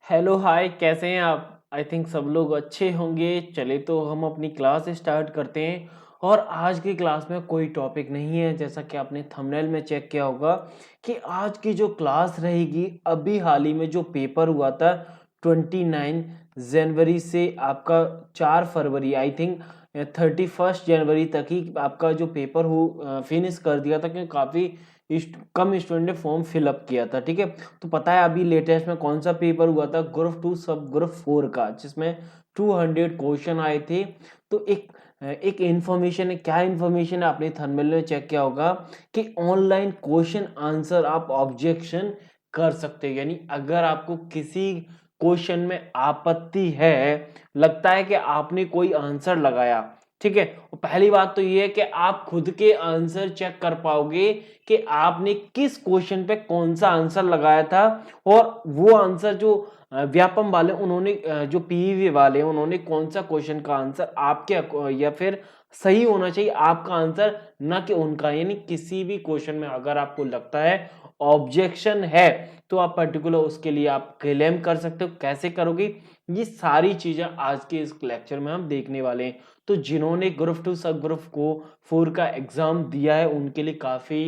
Hello hi, कैसे हैं आप? आई थिंक सब लोग अच्छे होंगे। चले तो हम अपनी क्लास स्टार्ट करते हैं। और आज की क्लास में कोई टॉपिक नहीं है, जैसा कि आपने थंबनेल में चेक किया होगा कि आज की जो क्लास रहेगी, अभी हाल ही में जो पेपर हुआ था 29 जनवरी से आपका 4 फरवरी, आई थिंक 31 जनवरी तक ही आपका जो पेपर हो फिनिश कर दिया था, क्योंकि काफ़ी कम स्टूडेंट ने फॉर्म फिलअप किया था। ठीक है, तो पता है अभी लेटेस्ट में कौन सा पेपर हुआ था? ग्रुप 2 सब ग्रुप 4 का, जिसमें 200 क्वेश्चन आए थे। तो एक इंफॉर्मेशन है, क्या इंफॉर्मेशन है, आपने थंबनेल में चेक किया होगा कि ऑनलाइन क्वेश्चन आंसर आप ऑब्जेक्शन कर सकते हो। यानी अगर आपको किसी क्वेश्चन में आपत्ति है, लगता है कि आपने कोई आंसर लगाया, ठीक है, और पहली बात तो ये है कि आप खुद के आंसर चेक कर पाओगे कि आपने किस क्वेश्चन पे कौन सा आंसर लगाया था। और वो आंसर जो व्यापम वाले उन्होंने जो पीईवी वाले उन्होंने कौन सा क्वेश्चन का आंसर आपके या फिर सही होना चाहिए आपका आंसर, ना कि उनका। यानी किसी भी क्वेश्चन में अगर आपको लगता है ऑब्जेक्शन है, तो आप पर्टिकुलर उसके लिए आप क्लेम कर सकते हो। कैसे करोगे, ये सारी चीजें आज के इस लेक्चर में हम देखने वाले हैं। तो जिन्होंने ग्रुप 2 सब ग्रुप को 4 का एग्जाम दिया है, उनके लिए काफी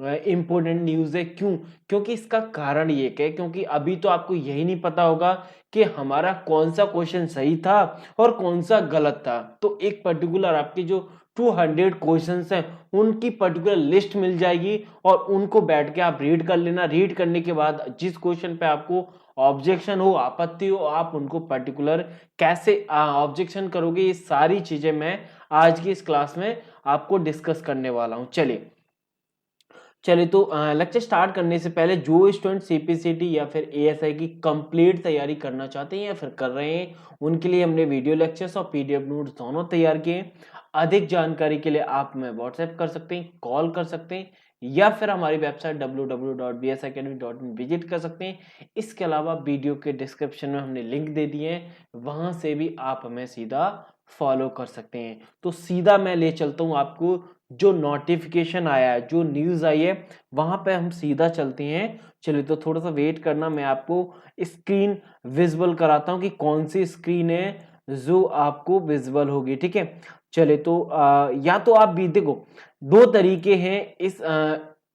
इंपॉर्टेंट न्यूज है। क्यों? क्योंकि इसका कारण ये है, क्योंकि अभी तो आपको यही नहीं पता होगा कि हमारा कौन सा क्वेश्चन सही था और कौन सा गलत था। तो एक पर्टिकुलर आपके जो 200 क्वेश्चंस हैं, उनकी पर्टिकुलर लिस्ट मिल जाएगी और उनको बैठ के आप रीड कर लेना। रीड करने के बाद जिस क्वेश्चन पे आपको ऑब्जेक्शन हो, आपत्ति हो, आप उनको पर्टिकुलर कैसे ऑब्जेक्शन करोगे, ये सारी चीजें मैं आज की इस क्लास में आपको डिस्कस करने वाला हूं। चलिए तो लेक्चर स्टार्ट करने से पहले जो स्टूडेंट सीपीसीटी या फिर एएसआई की कंप्लीट तैयारी करना चाहते हैं या फिर कर रहे हैं, उनके लिए हमने वीडियो लेक्चर्स और पीडीएफ नोट्स दोनों तैयार किए हैं। अधिक जानकारी के लिए आप हमें व्हाट्सएप कर सकते हैं, कॉल कर सकते हैं, या फिर हमारी वेबसाइट www.bsacademy.in विजिट कर सकते हैं। इसके अलावा वीडियो के डिस्क्रिप्शन में हमने लिंक दे दिए हैं, वहां से भी आप हमें सीधा फॉलो कर सकते हैं। तो सीधा मैं ले चलता हूं आपको, जो नोटिफिकेशन आया है, जो न्यूज आई है, वहां पे हम सीधा चलते हैं। चलिए तो थोड़ा सा वेट करना, मैं आपको स्क्रीन विजुअल कराता हूं कि कौन सी स्क्रीन है जो आपको विजुअल होगी। ठीक है, चलिए तो या तो आप भी देखो, दो तरीके हैं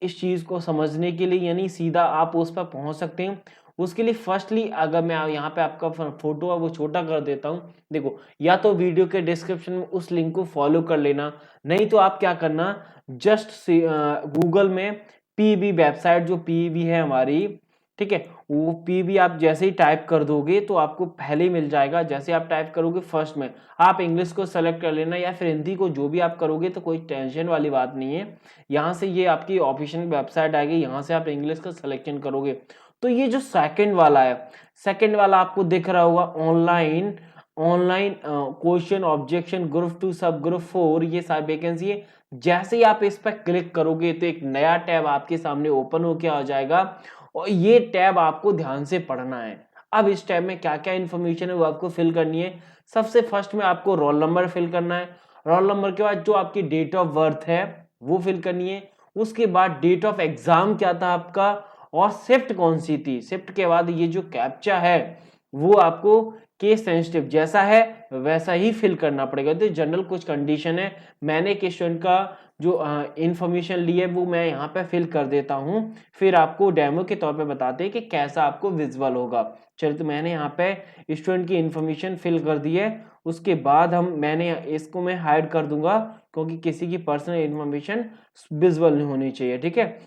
इस चीज को समझने के लिए, यानी सीधा आप उस पर पहुंच सकते हैं। उसके लिए फर्स्टली अगर मैं यहाँ पे आपका फोटो है वो छोटा कर देता हूँ, देखो, या तो वीडियो के डिस्क्रिप्शन में उस लिंक को फॉलो कर लेना, नहीं तो आप क्या करना, जस्ट गूगल में पीबी वेबसाइट, जो पीबी है हमारी, ठीक है, वो पीबी आप जैसे ही टाइप कर दोगे तो आपको पहले ही मिल जाएगा। जैसे आप टाइप करोगे फर्स्ट में आप इंग्लिश को सेलेक्ट कर लेना या फिर हिंदी को, जो भी आप करोगे, तो कोई टेंशन वाली बात नहीं है। यहाँ से ये आपकी ऑफिशियल वेबसाइट आएगी, यहाँ से आप इंग्लिश का सिलेक्शन करोगे। तो ये जो सेकंड वाला है, सेकंड वाला आपको दिख रहा होगा, online online question objection group 2 सब ग्रुप 4, ये सारी वैकेंसी है। जैसे ही आप इस पर क्लिक करोगे तो एक नया टैब आपके सामने ओपन होकर आ जाएगा, और ये टैब आपको ध्यान से पढ़ना है। अब इस टैब में क्या क्या इंफॉर्मेशन है वो आपको फिल करनी है। सबसे फर्स्ट में आपको रोल नंबर फिल करना है। रोल नंबर के बाद जो आपकी डेट ऑफ बर्थ है वो फिल करनी है। उसके बाद डेट ऑफ एग्जाम क्या था आपका, और शिफ्ट कौन सी थी। शिफ्ट के बाद ये जो कैप्चा है वो आपको केस सेंसिटिव जैसा है वैसा ही फिल करना पड़ेगा। तो जनरल कुछ कंडीशन है, मैंने एक स्टूडेंट का जो इंफॉर्मेशन ली है वो मैं यहाँ पे फिल कर देता हूँ, फिर आपको डेमो के तौर पे बताते हैं कि कैसा आपको विजुअल होगा। चलिए तो मैंने यहाँ पे स्टूडेंट की इंफॉर्मेशन फिल कर दी है। उसके बाद मैंने इसको मैं हाइड कर दूंगा, क्योंकि किसी की पर्सनल इंफॉर्मेशन विजुअल नहीं होनी चाहिए। ठीक है,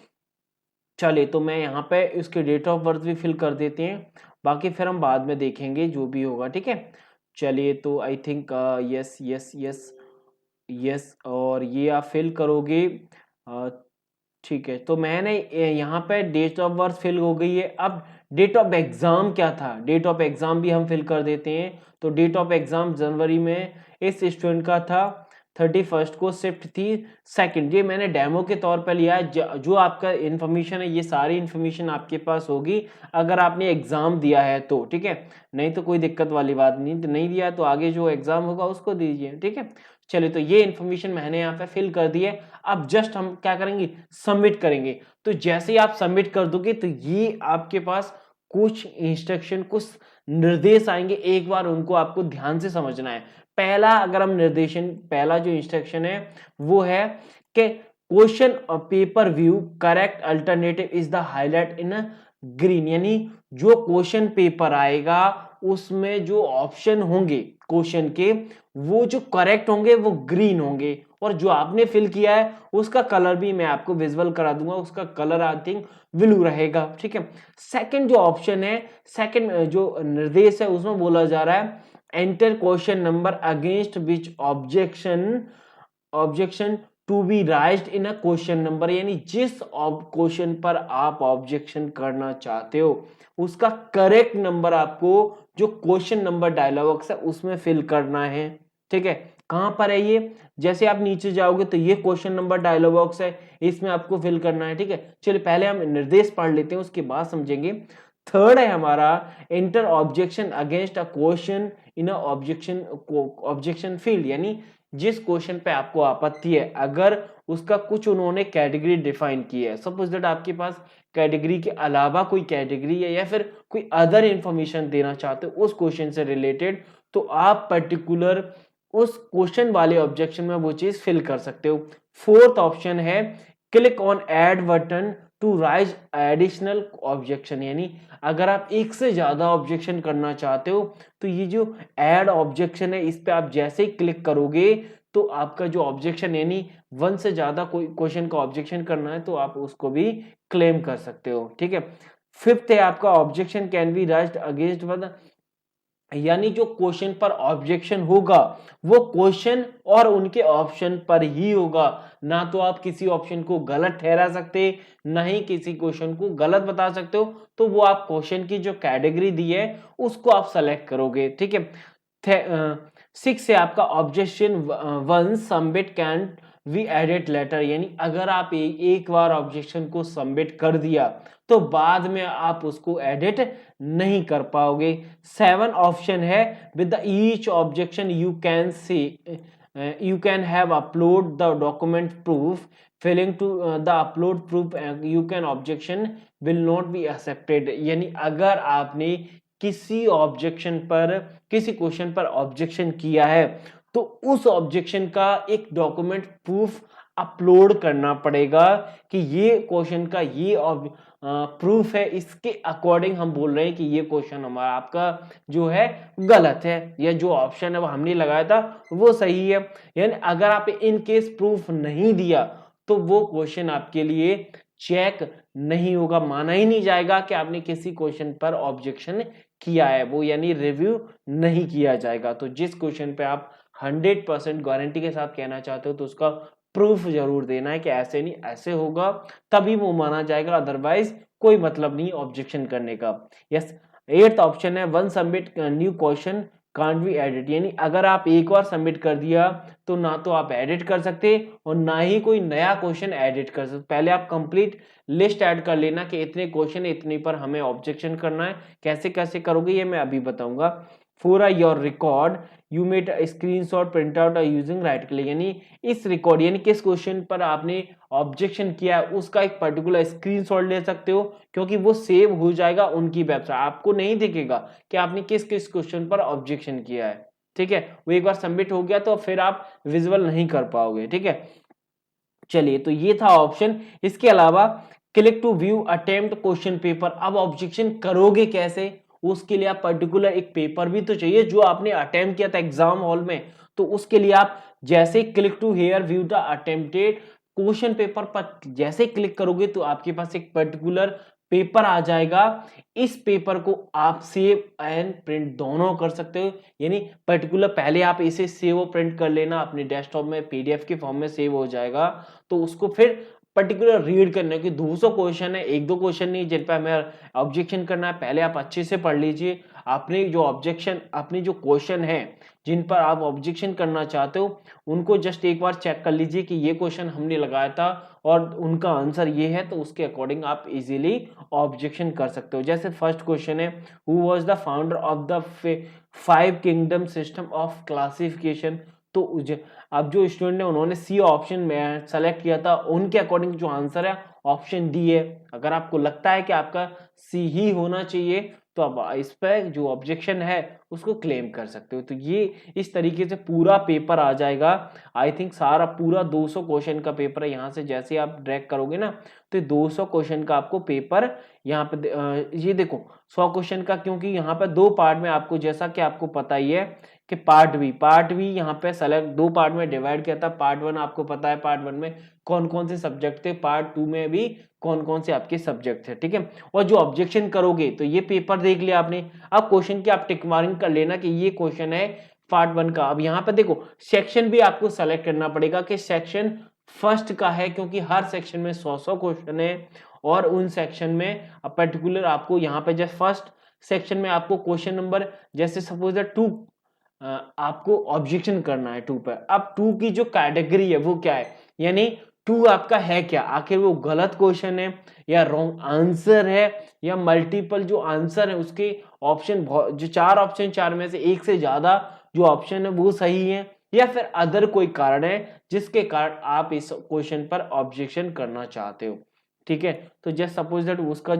चलिए तो मैं यहाँ पे इसके डेट ऑफ बर्थ भी फिल कर देते हैं, बाकी फिर हम बाद में देखेंगे जो भी होगा। ठीक है, चलिए तो I think yes yes yes yes, और ये आप फिल करोगे। अ, ठीक है, तो मैंने यहाँ पे डेट ऑफ बर्थ फिल हो गई है। अब डेट ऑफ एग्जाम क्या था, डेट ऑफ एग्जाम भी हम फिल कर देते हैं। तो डेट ऑफ एग्जाम जनवरी में इस स्टूडेंट का था 31 को, शिफ्ट थी सेकंड। ये मैंने डेमो के तौर पर लिया है। जो आपका इन्फॉर्मेशन है ये सारी इन्फॉर्मेशन आपके पास होगी अगर आपने एग्जाम दिया है तो। ठीक है, नहीं तो कोई दिक्कत वाली बात नहीं, नहीं दिया तो आगे जो एग्जाम होगा उसको दीजिए। ठीक है, चलिए तो ये इन्फॉर्मेशन मैंने यहाँ पे फिल कर दी है। अब जस्ट हम क्या करेंगे, सबमिट करेंगे। तो जैसे ही आप सबमिट कर दोगे तो ये आपके पास कुछ इंस्ट्रक्शन, कुछ निर्देश आएंगे, एक बार उनको आपको ध्यान से समझना है। पहला जो इंस्ट्रक्शन है वो है कि question pay per view correct alternative is the highlight in green, यानी जो क्वेश्चन पेपर आएगा उसमें जो ऑप्शन होंगे क्वेश्चन के, वो जो करेक्ट होंगे वो ग्रीन होंगे, और जो आपने फिल किया है उसका कलर भी मैं आपको विजुअल करा दूंगा, उसका कलर आई थिंक ब्लू रहेगा, ठीक है। सेकंड जो ऑप्शन है, सेकंड जो निर्देश है उसमें बोला जा रहा है enter question number against which objection to be raised in a question number, यानी जिस क्वेश्चन पर आप ऑब्जेक्शन करना चाहते हो उसका करेक्ट नंबर आपको जो क्वेश्चन नंबर डायलॉग बॉक्स है उसमें फिल करना है, ठीक है। कहां पर है ये, जैसे आप नीचे जाओगे तो ये क्वेश्चन नंबर डायलॉग बॉक्स है, इसमें आपको फिल करना है, ठीक है। चलिए पहले हम निर्देश पढ़ लेते हैं, उसके बाद समझेंगे। थर्ड है हमारा enter objection against a question in objection field, यानी जिस क्वेश्चन पे आपको आपत्ति है, अगर उसका कुछ उन्होंने कैटेगरी डिफाइन की है, सपोज दैट आपके पास कैटेगरी के अलावा कोई कैटेगरी है या फिर कोई अदर इंफॉर्मेशन देना चाहते हो उस क्वेश्चन से रिलेटेड, तो आप पर्टिकुलर उस क्वेश्चन वाले ऑब्जेक्शन में वो चीज फिल कर सकते हो। फोर्थ ऑप्शन है click on add button to raise additional objection, यानी अगर आप एक से ज्यादा ऑब्जेक्शन करना चाहते हो तो ये जो ऐड ऑब्जेक्शन है इस पे आप जैसे ही क्लिक करोगे तो आपका जो ऑब्जेक्शन, यानी वन से ज्यादा कोई क्वेश्चन का ऑब्जेक्शन करना है तो आप उसको भी क्लेम कर सकते हो, ठीक है। फिफ्थ है आपका ऑब्जेक्शन कैन बी राइज्ड अगेंस्ट, यानी जो क्वेश्चन पर ऑब्जेक्शन होगा वो क्वेश्चन और उनके ऑप्शन पर ही होगा, ना तो आप किसी ऑप्शन को गलत ठहरा सकते, ना ही किसी क्वेश्चन को गलत बता सकते हो, तो वो आप क्वेश्चन की जो कैटेगरी दी है उसको आप सेलेक्ट करोगे, ठीक है। सिक्स है आपका objection one submit can we edit later, यानी अगर आप एक बार ऑब्जेक्शन को सबमिट कर दिया तो बाद में आप उसको एडिट नहीं कर पाओगे। सेवन ऑप्शन है with the each objection you can see you can have upload the document proof, failing to the upload proof you can objection will not be accepted, यानी अगर आपने किसी ऑब्जेक्शन पर, किसी क्वेश्चन पर ऑब्जेक्शन किया है तो उस ऑब्जेक्शन का एक डॉक्यूमेंट प्रूफ अपलोड करना पड़ेगा कि ये क्वेश्चन का ये प्रूफ है, इसके अकॉर्डिंग हम बोल रहे हैं कि ये क्वेश्चन हमारा आपका जो है गलत है, या जो ऑप्शन है वो हमने लगाया था वो सही है। यानी अगर आप इन केस प्रूफ नहीं दिया तो वो क्वेश्चन आपके लिए चेक नहीं होगा, माना ही नहीं जाएगा कि आपने किसी क्वेश्चन पर ऑब्जेक्शन किया है, वो यानी रिव्यू नहीं किया जाएगा। तो जिस क्वेश्चन पे आप 100% गारंटी के साथ कहना चाहते हो तो उसका प्रूफ जरूर देना है कि ऐसे नहीं ऐसे होगा, तभी वो माना जाएगा, अदरवाइज कोई मतलब नहीं ऑब्जेक्शन करने का। यस, एट्थ ऑप्शन है one submit new question can't be edit, यानी अगर आप एक बार सबमिट कर दिया तो ना तो आप एडिट कर सकते और ना ही कोई नया क्वेश्चन एडिट कर सकते। पहले आप कंप्लीट लिस्ट ऐड कर लेना कि इतने क्वेश्चन इतने पर हमें ऑब्जेक्शन करना है, कैसे कैसे करोगे ये मैं अभी बताऊंगा। For your record you made screenshot print out using right click, यानी इस रिकॉर्ड यानी किस क्वेश्चन पर आपने ऑब्जेक्शन किया है उसका एक पर्टिकुलर स्क्रीनशॉट ले सकते हो, क्योंकि वो सेव हो जाएगा उनकी वेबसाइट, आपको नहीं दिखेगा कि आपने किस किस क्वेश्चन पर ऑब्जेक्शन किया है, ठीक है। वो एक बार सबमिट हो गया तो फिर आप विजुअल नहीं कर पाओगे, ठीक है। चलिए, तो ये था ऑप्शन। इसके अलावा click to view attempt question paper, अब ऑब्जेक्शन करोगे कैसे, उसके लिए आप पर्टिकुलर एक पेपर भी तो चाहिए जो आपने अटेम्प्ट किया था एग्जाम हॉल में, तो उसके लिए आप जैसे click to here view the attempted question paper पर जैसे क्लिक करोगे तो आपके पास एक पर्टिकुलर पेपर आ जाएगा। इस पेपर को आप सेव एंड प्रिंट दोनों कर सकते हो, यानी पर्टिकुलर पहले आप इसे सेव और प्रिंट कर लेना अपने डेस्कटॉप में, पीडीएफ के फॉर्म में सेव हो जाएगा, तो उसको फिर पर्टिकुलर रीड करने की 200 क्वेश्चन है, एक दो क्वेश्चन नहीं जिन पर हमें ऑब्जेक्शन करना है, पहले आप अच्छे से पढ़ लीजिए अपने जो ऑब्जेक्शन, अपने जो क्वेश्चन है जिन पर आप ऑब्जेक्शन करना चाहते हो उनको जस्ट एक बार चेक कर लीजिए कि ये क्वेश्चन हमने लगाया था और उनका आंसर ये है, तो उसके अकॉर्डिंग आप इजीली ऑब्जेक्शन कर सकते हो। जैसे फर्स्ट क्वेश्चन है who was the founder of the 5 kingdom system of classification, तो अब जो स्टूडेंट ने उन्होंने सी ऑप्शन में सेलेक्ट किया था उनके अकॉर्डिंग जो आंसर है ऑप्शन डी है। अगर आपको लगता है कि आपका सी ही होना चाहिए तो आप इस पर जो ऑब्जेक्शन है उसको क्लेम कर सकते हो। तो ये इस तरीके से पूरा पेपर आ जाएगा। आई थिंक सारा पूरा 200 क्वेश्चन का पेपर है। यहाँ से जैसे आप ड्रैग करोगे ना तो 200 क्वेश्चन का आपको पेपर यहाँ पे ये देखो 100 क्वेश्चन का, क्योंकि यहाँ पे 2 पार्ट में आपको, जैसा कि आपको पता ही है कि पार्ट बी यहाँ पे सेलेक्ट 2 पार्ट में डिवाइड किया था। पार्ट 1 आपको पता है पार्ट 1 में कौन कौन से सब्जेक्ट थे, पार्ट 2 में भी कौन कौन से आपके सब्जेक्ट थे, ठीक है। और जो ऑब्जेक्शन करोगे तो ये पेपर देख लिया आपने, अब क्वेश्चन की आप टिक मार्किंग कर लेना कि ये क्वेश्चन है पार्ट 1 का। अब यहाँ पे देखो सेक्शन भी आपको सेलेक्ट करना पड़ेगा कि सेक्शन फर्स्ट का है, क्योंकि हर सेक्शन में 100 क्वेश्चन है और उन सेक्शन में पर्टिकुलर आपको यहाँ पे जैसे फर्स्ट सेक्शन में आपको क्वेश्चन नंबर जैसे सपोज 2 आपको ऑब्जेक्शन करना है 2 पर। अब 2 की जो कैटेगरी है वो क्या है, यानी 2 आपका है क्या, आखिर वो गलत क्वेश्चन है या रॉन्ग आंसर है या मल्टीपल जो आंसर है उसके ऑप्शन जो 4 ऑप्शन 4 में से एक से ज्यादा जो ऑप्शन है वो सही है, या फिर अदर कोई कारण है जिसके कारण आप इस क्वेश्चन पर ऑब्जेक्शन करना चाहते हो, ठीक है। तो जस्ट सपोज दैट उसका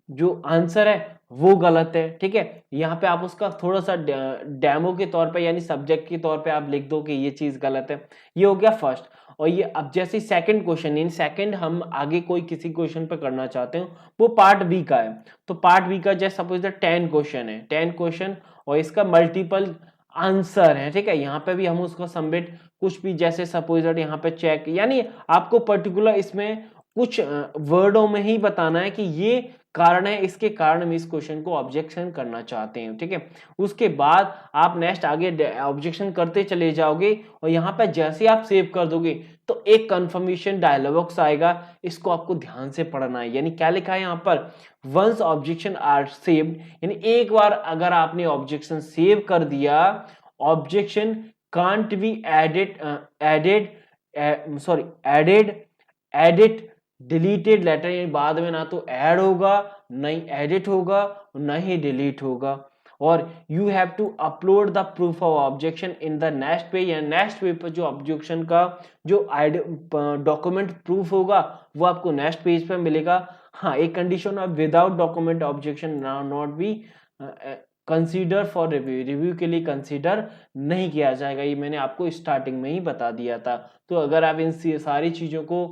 जो आंसर है वो गलत है, ठीक है। यहाँ पे आप उसका थोड़ा सा डेमो के तौर पे यानी सब्जेक्ट के तौर पे आप लिख दो कि ये चीज गलत है। ये हो गया फर्स्ट। और ये अब जैसे सेकंड क्वेश्चन, इन सेकंड हम आगे कोई किसी क्वेश्चन पे करना चाहते हो वो पार्ट बी का है। तो पार्ट बी का जैसे सपोज 10 क्वेश्चन है, 10 क्वेश्चन और इसका मल्टीपल आंसर है, ठीक है। यहाँ पे भी हम उसको सबमिट कुछ भी जैसे सपोज यहाँ पे चेक, यानी आपको पर्टिकुलर इसमें कुछ वर्डों में ही बताना है कि ये कारण है, इसके कारण हम इस क्वेश्चन को ऑब्जेक्शन करना चाहते हैं, ठीक है। उसके बाद आप नेक्स्ट आगे ऑब्जेक्शन करते चले जाओगे और यहाँ पे जैसे आप सेव कर दोगे तो एक कंफर्मेशन डायलॉग बॉक्स आएगा, इसको आपको ध्यान से पढ़ना है। यानी क्या लिखा है यहाँ पर, वंस ऑब्जेक्शन आर सेव्ड, यानी एक बार अगर आपने ऑब्जेक्शन सेव कर दिया, objection can't be edit deleted later, यानी बाद में ना तो ऐड होगा ना ही एडिट होगा ना ही डिलीट होगा। और you have to upload the proof of objection in the next page, या नेक्स्ट पेज पर जो ऑब्जेक्शन का जो डॉक्यूमेंट प्रूफ होगा वो आपको नेक्स्ट पेज पर मिलेगा। हाँ, एक condition of without document objection not be consider for review, review के लिए कंसीडर नहीं किया जाएगा। ये मैंने आपको स्टार्टिंग में ही बता दिया था। तो अगर आप इन सारी चीजों को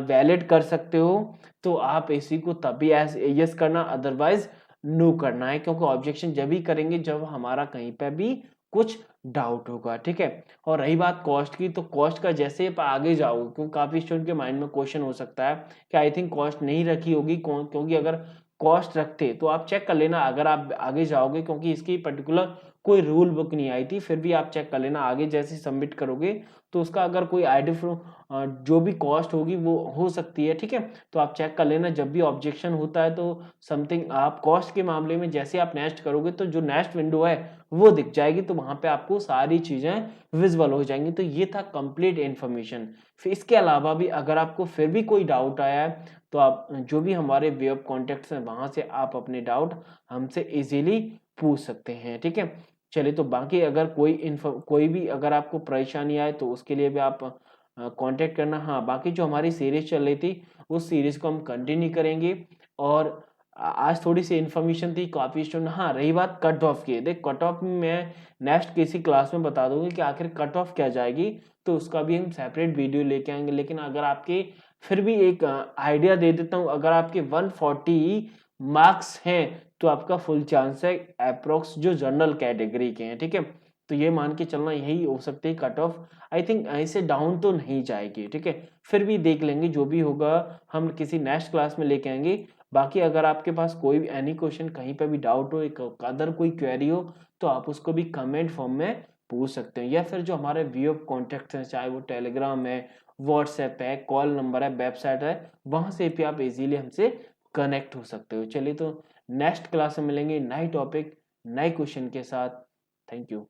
वैलिड कर सकते हो तो आप इसी को तभी यस करना, अदरवाइज नो करना है, क्योंकि ऑब्जेक्शन जब भी करेंगे जब हमारा कहीं पे भी कुछ डाउट होगा, ठीक है। और रही बात कॉस्ट की, तो कॉस्ट का जैसे आप आगे जाओगे, क्योंकि काफी स्टूडेंट के माइंड में क्वेश्चन हो सकता है कि आई थिंक कॉस्ट नहीं रखी होगी, क्योंकि अगर कॉस्ट रखते तो आप चेक कर लेना अगर आप आगे जाओगे, क्योंकि इसकी पर्टिकुलर कोई रूल बुक नहीं आई थी, फिर भी आप चेक कर लेना आगे जैसे सबमिट करोगे तो उसका अगर कोई जो भी कॉस्ट होगी वो हो सकती है, ठीक है। तो आप चेक कर लेना जब भी ऑब्जेक्शन होता है तो समथिंग आप कॉस्ट के मामले में जैसे आप नेक्स्ट करोगे तो जो नेक्स्ट विंडो है वो दिख जाएगी, तो वहां पे आपको सारी चीजें विजिबल हो जाएंगी। तो ये था कंप्लीट इन्फॉर्मेशन। फिर इसके अलावा भी अगर आपको फिर भी कोई डाउट आया है तो आप जो भी हमारे वे ऑफ कॉन्टेक्ट हैं वहां से आप अपने डाउट हमसे इजीली पूछ सकते हैं, ठीक है। चलिए, तो बाकी अगर कोई भी अगर आपको परेशानी आए तो उसके लिए भी आप कांटेक्ट करना। हाँ, बाकी जो हमारी सीरीज चल रही थी उस सीरीज को हम कंटिन्यू करेंगे। और आज थोड़ी सी इन्फॉर्मेशन थी काफी स्टूडेंट। हाँ, रही बात कट ऑफ की, देख कट ऑफ मैं नेक्स्ट किसी क्लास में बता दूंगी कि आखिर कट ऑफ क्या जाएगी, तो उसका भी हम सेपरेट वीडियो लेके आएंगे। लेकिन अगर आपके फिर भी एक आइडिया दे देता हूँ, अगर आपके 140 मार्क्स हैं तो आपका फुल चांस है अप्रोक्स जो जनरल कैटेगरी के हैं, ठीक है। तो ये मान के चलना यही हो सकती है कट ऑफ, आई थिंक ऐसे डाउन तो नहीं जाएगी, ठीक है। फिर भी देख लेंगे, जो भी होगा हम किसी नेक्स्ट क्लास में लेके आएंगे। बाकी अगर आपके पास कोई भी एनी क्वेश्चन कहीं पे भी डाउट हो, एक अदर कोई क्वेरी हो, तो आप उसको भी कमेंट फॉर्म में पूछ सकते हैं, या फिर जो हमारे वे ऑफ कॉन्टेक्ट हैं, चाहे वो टेलीग्राम है, व्हाट्सएप है, कॉल नंबर है, वेबसाइट है, वहां से भी आप इजीली हमसे कनेक्ट हो सकते हो। चलिए, तो नेक्स्ट क्लास में मिलेंगे नए टॉपिक नए क्वेश्चन के साथ। Thank you.